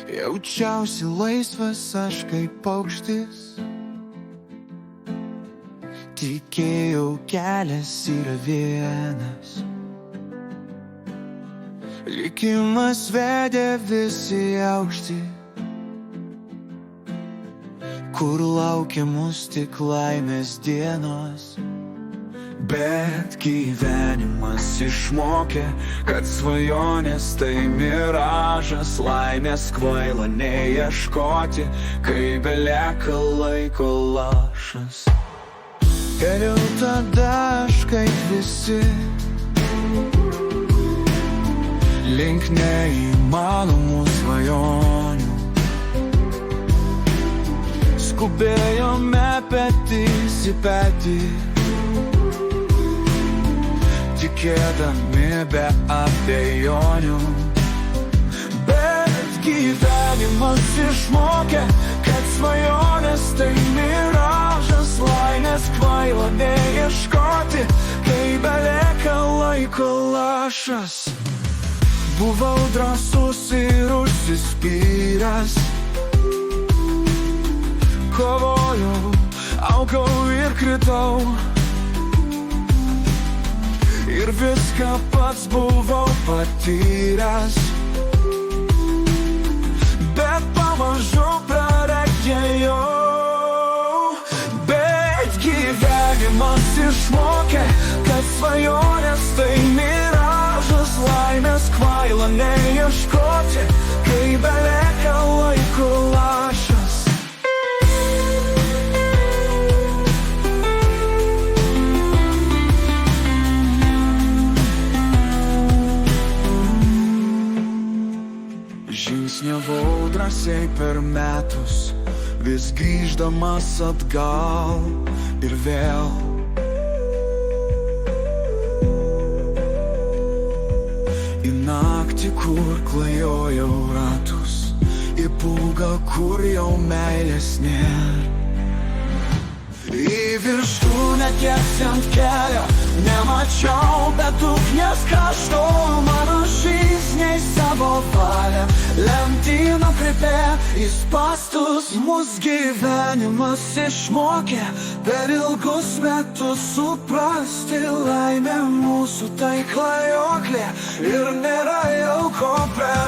Jaučiausi laisvas aš kaip paukštis, tikėjau kelias yra vienas. Likimas vedė visi aukšti, kur laukia mus tik laimės dienos. Bet gyvenimas išmokė, kad svajonės tai miražas, laimės kvaila neieškoti, kai belieka laiko lašas. Geriau tada aš kaip visi, link neįmanomų svajonių. Skubėjome petys į petį, tikėdami be abejonių. Bet gyvenimas išmokė, kad svajonės tai miražas, laimės kvaila neieškoti, kai belieka laiko lašas. Buvau drąsus ir užsispyręs, kovojau, augau ir kritau, ir viską pats buvau patyręs. Bet pamažu praregėjau. Bet gyvenimas išmokė, kad svajonės tai miražas, laimės kvaila neieškoti, kai belieka laiko lašas. Žingsniavau drąsiai per metus, vis grįždamas atgal ir vėl. Į naktį, kur klajojau ratus, į pūgą, kur jau meilės nėr. Į viršūnę tiesiant kelio nemačiau, bet ugnies kraštų mano žingsniai savo valią lentyną pripė į spąstus. Mus gyvenimas išmokė per ilgus metus suprasti, laimė mūsų tai klajoklė ir nėra jau ko prarasti.